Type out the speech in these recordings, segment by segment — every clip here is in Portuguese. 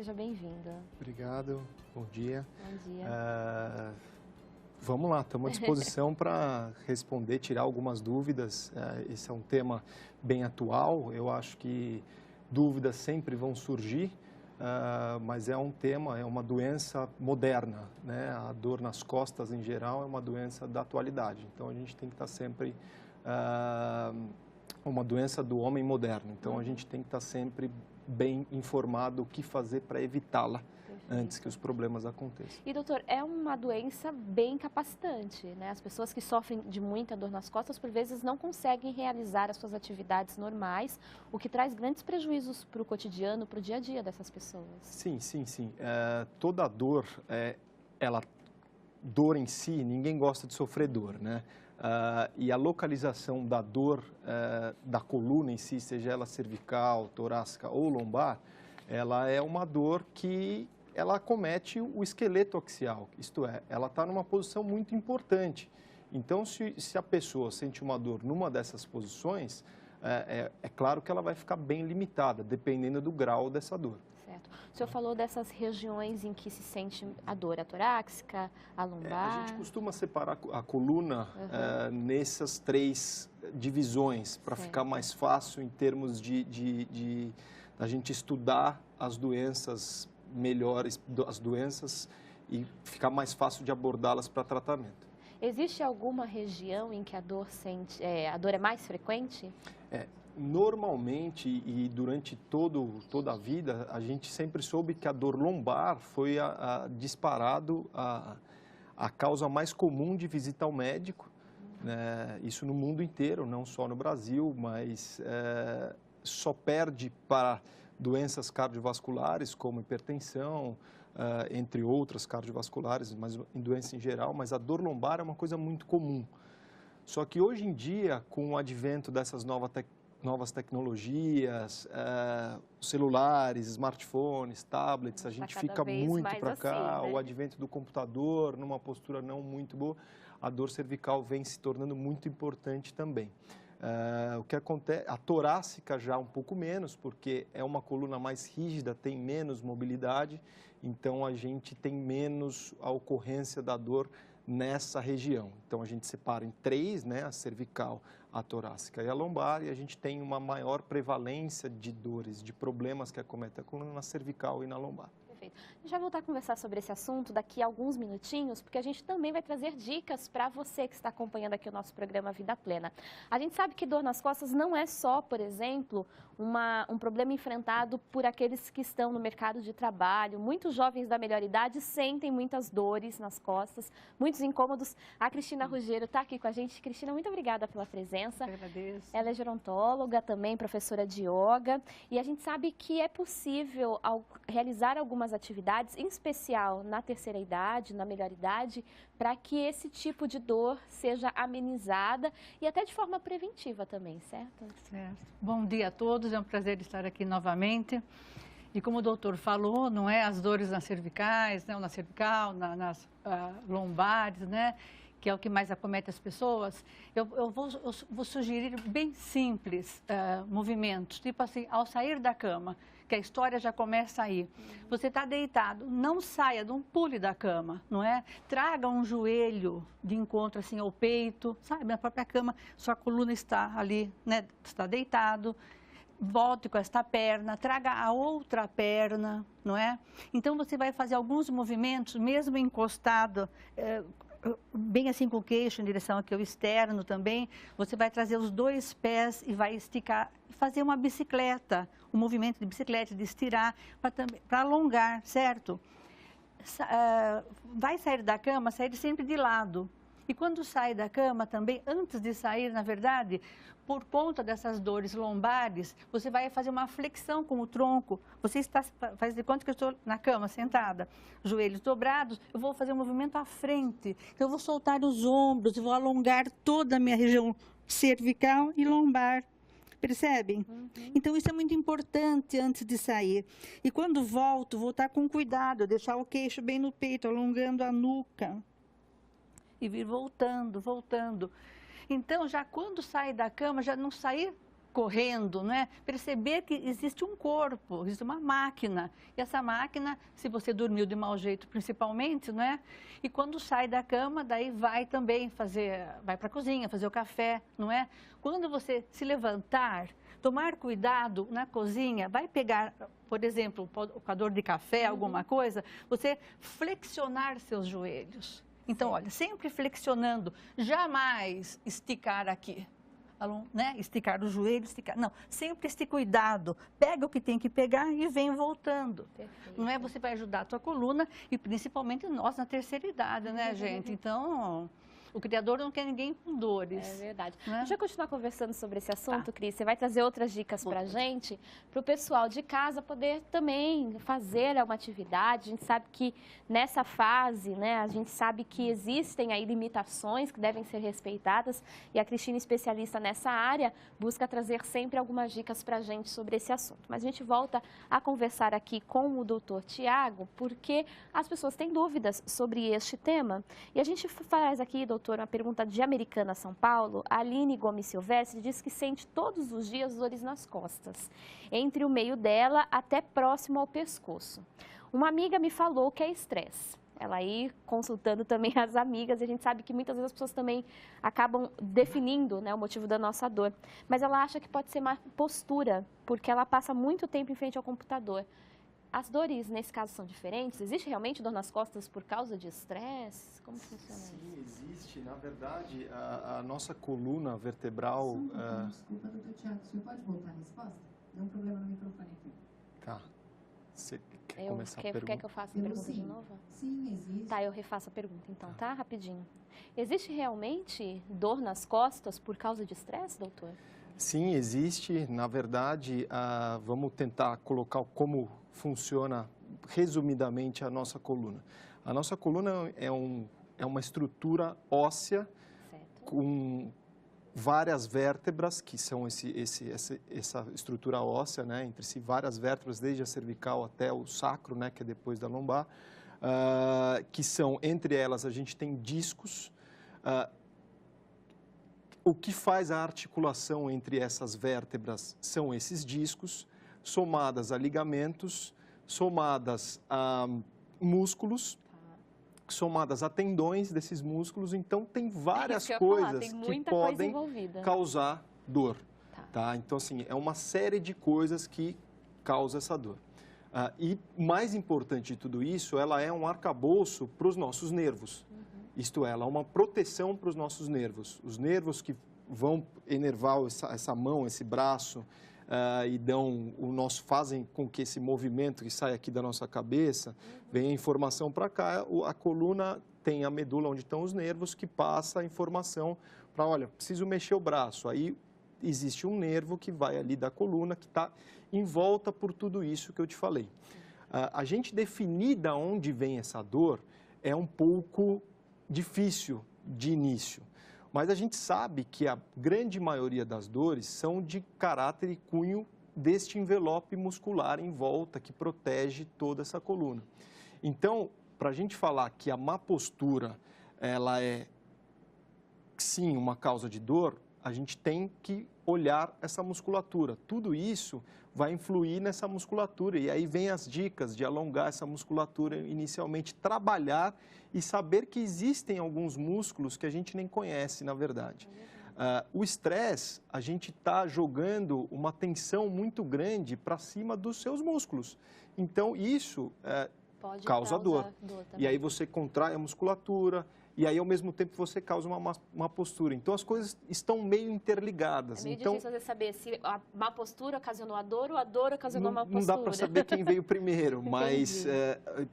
seja bem-vindo. Obrigado, bom dia. Bom dia. Vamos lá, estamos à disposição para responder, tirar algumas dúvidas. Esse é um tema bem atual, eu acho que dúvidas sempre vão surgir, mas é um tema, é uma doença moderna, né? A dor nas costas, em geral, é uma doença da atualidade. Então, a gente tem que estar sempre... uma doença do homem moderno. Então, a gente tem que estar sempre bem informado o que fazer para evitá-la antes que os problemas aconteçam. E, doutor, é uma doença bem incapacitante, né? As pessoas que sofrem de muita dor nas costas, por vezes, não conseguem realizar as suas atividades normais, o que traz grandes prejuízos para o cotidiano, para o dia a dia dessas pessoas. Sim. Toda dor, dor em si, ninguém gosta de sofrer dor, né? E a localização da dor da coluna em si, seja ela cervical, torácica ou lombar, ela é uma dor que ela acomete o esqueleto axial, isto é, ela está numa posição muito importante. Então, se a pessoa sente uma dor numa dessas posições, é claro que ela vai ficar bem limitada, dependendo do grau dessa dor. Certo. O senhor falou dessas regiões em que se sente a dor, a torácica, a lombar. A gente costuma separar a coluna nessas 3 divisões, para ficar mais fácil em termos de a gente estudar as doenças melhores, as doenças, e ficar mais fácil de abordá-las para tratamento. Existe alguma região em que a dor é mais frequente? Normalmente e durante toda a vida, a gente sempre soube que a dor lombar foi disparado a causa mais comum de visita ao médico, né? Isso no mundo inteiro, não só no Brasil, mas só perde para doenças cardiovasculares, como hipertensão, entre outras cardiovasculares, mas em doenças em geral, mas a dor lombar é uma coisa muito comum. Só que hoje em dia, com o advento dessas novas tecnologias, celulares, smartphones, tablets, a gente fica muito para cá, assim, né? O advento do computador, numa postura não muito boa, a dor cervical vem se tornando muito importante também. O que acontece, a torácica já um pouco menos, porque é uma coluna mais rígida, tem menos mobilidade, então a gente tem menos a ocorrência da dor nessa região. Então a gente separa em 3, né, a cervical, a torácica e a lombar, e a gente tem uma maior prevalência de dores, de problemas que acometem a coluna na cervical e na lombar. Perfeito. A gente vai voltar a conversar sobre esse assunto daqui a alguns minutinhos, porque a gente também vai trazer dicas para você que está acompanhando aqui o nosso programa Vida Plena. A gente sabe que dor nas costas não é só, por exemplo, um problema enfrentado por aqueles que estão no mercado de trabalho. Muitos jovens da melhor idade sentem muitas dores nas costas, muitos incômodos. A Cristina Ruggiero está aqui com a gente. Cristina, muito obrigada pela presença. Eu agradeço. Ela é gerontóloga também, professora de yoga, e a gente sabe que é possível realizar algumas atividades, em especial na terceira idade, na melhor idade, para que esse tipo de dor seja amenizada e até de forma preventiva também, certo? Certo. Bom dia a todos, é um prazer estar aqui novamente. E como o doutor falou, não é, as dores nas cervicais, né, na cervical, nas lombares, né, que é o que mais acomete as pessoas, eu vou sugerir bem simples movimentos, tipo assim, ao sair da cama, que a história já começa aí. Você está deitado, não saia, não pule da cama, não é? Traga um joelho de encontro assim ao peito, sabe, na própria cama, sua coluna está ali, né, está deitado. Volte com esta perna, traga a outra perna, não é? Então, você vai fazer alguns movimentos, mesmo encostado, bem assim com o queixo em direção aqui ao externo também. Você vai trazer os 2 pés e vai esticar, fazer uma bicicleta, um movimento de bicicleta, de estirar, para alongar, certo? Vai sair da cama, sair sempre de lado. E quando sai da cama também, antes de sair, na verdade, por conta dessas dores lombares, você vai fazer uma flexão com o tronco. Você faz de conta que eu estou na cama, sentada, joelhos dobrados, eu vou fazer um movimento à frente. Então, eu vou soltar os ombros, eu vou alongar toda a minha região cervical e lombar. Percebem? Então, isso é muito importante antes de sair. E quando volto, vou estar com cuidado, deixar o queixo bem no peito, alongando a nuca. E vir voltando, voltando. Então, já quando sai da cama, já não sair correndo, né? Perceber que existe um corpo, existe uma máquina. E essa máquina, se você dormiu de mau jeito principalmente, né? E quando sai da cama, daí vai também vai para a cozinha, fazer o café, não é? Quando você se levantar, tomar cuidado na cozinha, vai pegar, por exemplo, o coador de café, alguma coisa, você flexionar seus joelhos. Então, olha, sempre flexionando, jamais esticar aqui. Né? Esticar o joelho, esticar. Não, sempre este cuidado. Pega o que tem que pegar e vem voltando. Perfeito. Não é? Você vai ajudar a tua coluna e principalmente nós na terceira idade, né, gente? Então, o Criador não quer ninguém com dores. É verdade. Né? Deixa eu continuar conversando sobre esse assunto, Cris. Você vai trazer outras dicas para a gente, para o pessoal de casa poder também fazer uma atividade. A gente sabe que nessa fase, né, a gente sabe que existem aí limitações que devem ser respeitadas e a Cristina, especialista nessa área, busca trazer sempre algumas dicas para a gente sobre esse assunto. Mas a gente volta a conversar aqui com o doutor Tiago, porque as pessoas têm dúvidas sobre este tema. E a gente faz aqui, doutor, uma pergunta de Americana, São Paulo. A Aline Gomes Silvestre diz que sente todos os dias dores nas costas, entre o meio dela até próximo ao pescoço. Uma amiga me falou que é estresse. Ela aí consultando também as amigas, e a gente sabe que muitas vezes as pessoas também acabam definindo, né, o motivo da nossa dor. Mas ela acha que pode ser uma postura, porque ela passa muito tempo em frente ao computador. As dores, nesse caso, são diferentes? Existe realmente dor nas costas por causa de estresse? Como funciona isso? Sim, existe. Na verdade, a nossa coluna vertebral... Desculpa, doutor Tiago, o senhor pode voltar a resposta? Deu um problema no microfone aqui. Tá. Você quer começar a pergunta? Quer que eu faça a pergunta de novo? Sim, existe. Tá, eu refaço a pergunta então, tá? Rapidinho. Existe realmente dor nas costas por causa de estresse, doutor? Sim, existe. Na verdade, vamos tentar colocar como funciona resumidamente a nossa coluna. A nossa coluna é uma estrutura óssea, certo, com várias vértebras, que são essa estrutura óssea, né, entre si, várias vértebras, desde a cervical até o sacro, né, que é depois da lombar, que são, entre elas, a gente tem discos. O que faz a articulação entre essas vértebras são esses discos, somadas a ligamentos, somadas a músculos, somadas a tendões desses músculos. Então, tem várias coisas que podem causar dor. Tá? Então, assim, é uma série de coisas que causam essa dor. E, mais importante de tudo isso, ela é um arcabouço para os nossos nervos. Isto é, ela é uma proteção para os nossos nervos. Os nervos que vão enervar essa mão, esse braço, e fazem com que esse movimento que sai aqui da nossa cabeça venha a informação para cá. A coluna tem a medula onde estão os nervos que passa a informação para, olha, preciso mexer o braço. Aí existe um nervo que vai ali da coluna, que está em volta por tudo isso que eu te falei. A gente definir de onde vem essa dor é um pouco difícil de início, mas a gente sabe que a grande maioria das dores são de caráter e cunho deste envelope muscular em volta que protege toda essa coluna. Então, para a gente falar que a má postura, ela é, sim, uma causa de dor, a gente tem que olhar essa musculatura. Tudo isso vai influir nessa musculatura. E aí vem as dicas de alongar essa musculatura inicialmente, trabalhar e saber que existem alguns músculos que a gente nem conhece, na verdade. O estresse, a gente está jogando uma tensão muito grande para cima dos seus músculos. Então, isso causa dor. E aí você contrai a musculatura, e aí, ao mesmo tempo, você causa uma postura. Então, as coisas estão meio interligadas. É meio difícil você saber se a má postura ocasionou a dor ou a dor ocasionou a má postura. Não dá para saber quem veio primeiro, mas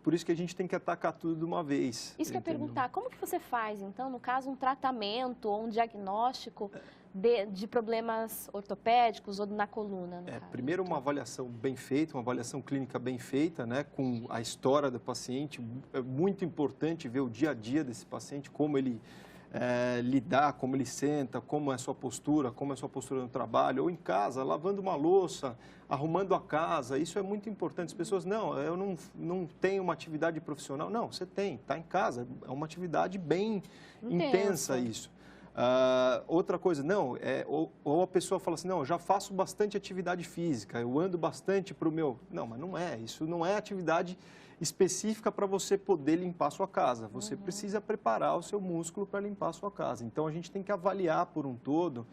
por isso que a gente tem que atacar tudo de uma vez. Isso que eu ia perguntar, como que você faz, então, no caso, um tratamento ou um diagnóstico de problemas ortopédicos ou na coluna? No caso? Primeiro, uma avaliação bem feita, uma avaliação clínica bem feita, né, com a história do paciente. É muito importante ver o dia a dia desse paciente, como ele lidar, como ele senta, como é a sua postura, como é a sua postura no trabalho, ou em casa, lavando uma louça, arrumando a casa. Isso é muito importante. As pessoas, não, eu não tenho uma atividade profissional. Não, você tem, está em casa. É uma atividade bem intensa isso. Outra coisa, não, ou a pessoa fala assim, não, eu já faço bastante atividade física, eu ando bastante para o meu... Não, mas não é, isso não é atividade específica para você poder limpar a sua casa. Você precisa preparar o seu músculo para limpar a sua casa. Então, a gente tem que avaliar por um todo,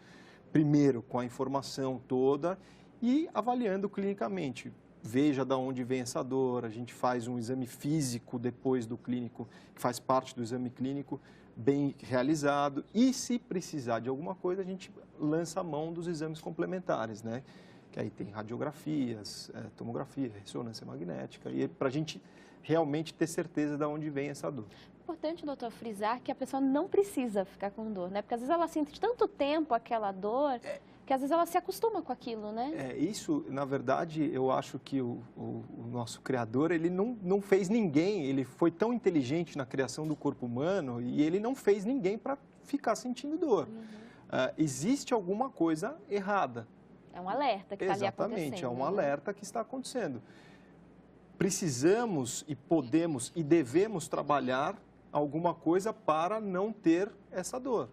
primeiro com a informação toda e avaliando clinicamente. Veja de onde vem essa dor, a gente faz um exame físico depois do clínico, que faz parte do exame clínico, bem realizado, e se precisar de alguma coisa, a gente lança a mão dos exames complementares, né? Que aí tem radiografias, tomografia, ressonância magnética, e para a gente realmente ter certeza de onde vem essa dor. Importante, doutor, frisar que a pessoa não precisa ficar com dor, né? Porque às vezes ela sente tanto tempo aquela dor, que às vezes ela se acostuma com aquilo, né? Isso, na verdade, eu acho que o nosso Criador, ele não fez ninguém, ele foi tão inteligente na criação do corpo humano e ele não fez ninguém para ficar sentindo dor. Existe alguma coisa errada. É um alerta que está ali acontecendo. Exatamente, é um alerta que está acontecendo. Precisamos e podemos e devemos trabalhar alguma coisa para não ter essa dor.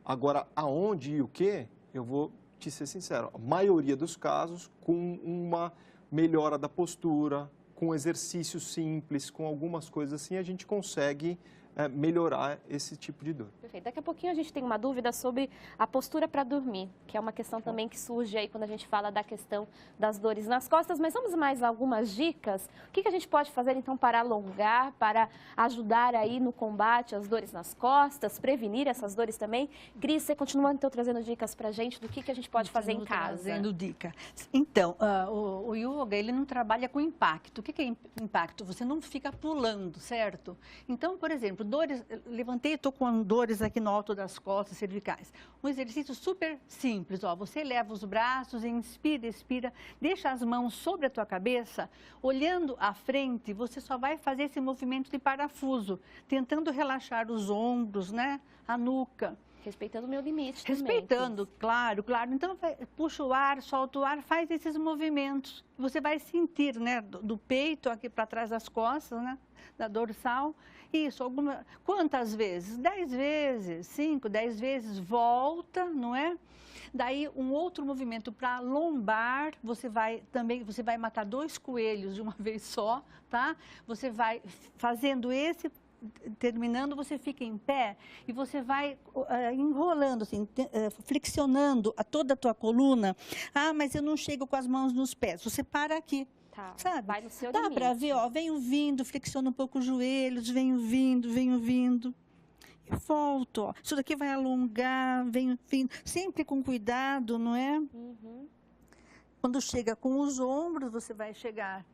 Agora, aonde e o que, eu vou te ser sincero, a maioria dos casos com uma melhora da postura, com exercícios simples, com algumas coisas assim, a gente consegue melhorar esse tipo de dor. Perfeito. Daqui a pouquinho a gente tem uma dúvida sobre a postura para dormir, que é uma questão também que surge aí quando a gente fala da questão das dores nas costas, mas vamos mais algumas dicas. O que a gente pode fazer então para alongar, para ajudar aí no combate às dores nas costas, prevenir essas dores também? Cris, você continua então trazendo dicas para a gente do que a gente pode fazer em casa? Trazendo dica. Então, o yoga, ele não trabalha com impacto. O que é impacto? Você não fica pulando, certo? Então, por exemplo, dores, levantei e estou com dores aqui no alto das costas cervicais. Um exercício super simples, ó, você leva os braços, inspira, expira, deixa as mãos sobre a tua cabeça, olhando à frente, você só vai fazer esse movimento de parafuso, tentando relaxar os ombros, né, a nuca. Respeitando o meu limite também. Respeitando, claro, claro. Então, puxa o ar, solta o ar, faz esses movimentos. Você vai sentir, né, do peito aqui para trás das costas, né, da dorsal. Isso, quantas vezes? 10 vezes, 5, 10 vezes, volta, não é? Daí, um outro movimento para lombar, você vai matar 2 coelhos de uma vez só, tá? Você vai fazendo esse, terminando, você fica em pé e você vai enrolando, assim, flexionando toda a tua coluna. Ah, mas eu não chego com as mãos nos pés. Você para aqui. Tá, sabe? vai no seu Dá limite. para ver, ó, venho vindo, flexiono um pouco os joelhos, venho vindo. E volto, ó. Isso daqui vai alongar, venho vindo, sempre com cuidado, não é? Quando chega com os ombros, você vai chegar,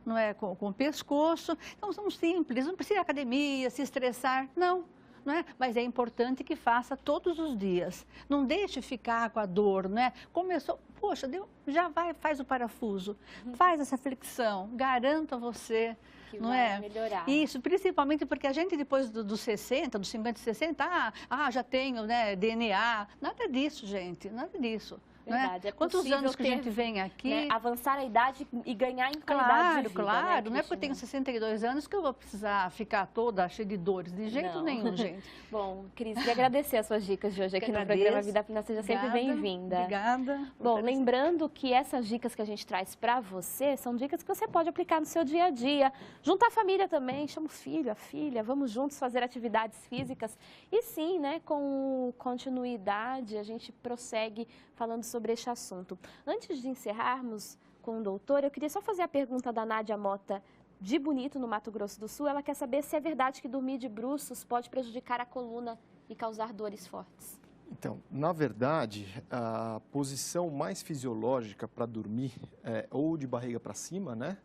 não é, com o pescoço. Então, são simples, não precisa ir à academia, se estressar, não é? Mas é importante que faça todos os dias. Não deixe ficar com a dor, não é? Começou, poxa, já vai, faz o parafuso, faz essa flexão, garanto a você, que não vai é? melhorar. Isso, principalmente porque a gente depois dos 60, dos 50 e 60, já tenho, né, DNA. Nada disso, gente, nada disso. Verdade, né? é Quantos possível anos que a gente vem aqui? Né, avançar a idade e ganhar em qualidade de vida. Claro, né, não é porque eu tenho 62 anos que eu vou precisar ficar toda cheia de dores, de jeito Não. nenhum, gente. Bom, Cris, queria agradecer as suas dicas de hoje aqui no programa Vida Plena. Seja sempre bem-vinda. Obrigada. Bom, lembrando que essas dicas que a gente traz para você são dicas que você pode aplicar no seu dia a dia. Juntar a família também, chama o filho, a filha, vamos juntos fazer atividades físicas. E sim, né, com continuidade, a gente prossegue falando sobre este assunto. Antes de encerrarmos com o doutor, eu queria só fazer a pergunta da Nádia Mota, de Bonito, no Mato Grosso do Sul. Ela quer saber se é verdade que dormir de bruços pode prejudicar a coluna e causar dores fortes. Então, na verdade, a posição mais fisiológica para dormir é ou de barriga para cima, né?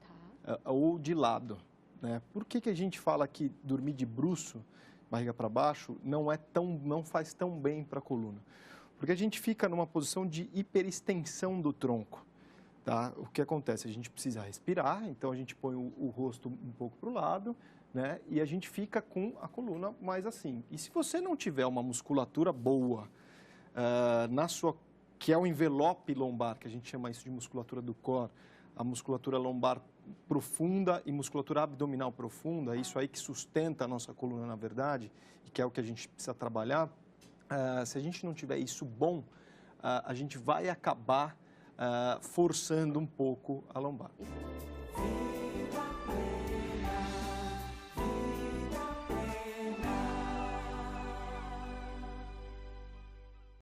Ou de lado, né? Por que a gente fala que dormir de bruço, barriga para baixo, não faz tão bem para a coluna? Porque a gente fica numa posição de hiperextensão do tronco, tá? O que acontece? A gente precisa respirar, então a gente põe o rosto um pouco para o lado, né? E a gente fica com a coluna mais assim. E se você não tiver uma musculatura boa, que é o envelope lombar, que a gente chama isso de musculatura do core, a musculatura lombar profunda e musculatura abdominal profunda, isso aí que sustenta a nossa coluna, na verdade, e que é o que a gente precisa trabalhar, se a gente não tiver isso bom, a gente vai acabar forçando um pouco a lombar.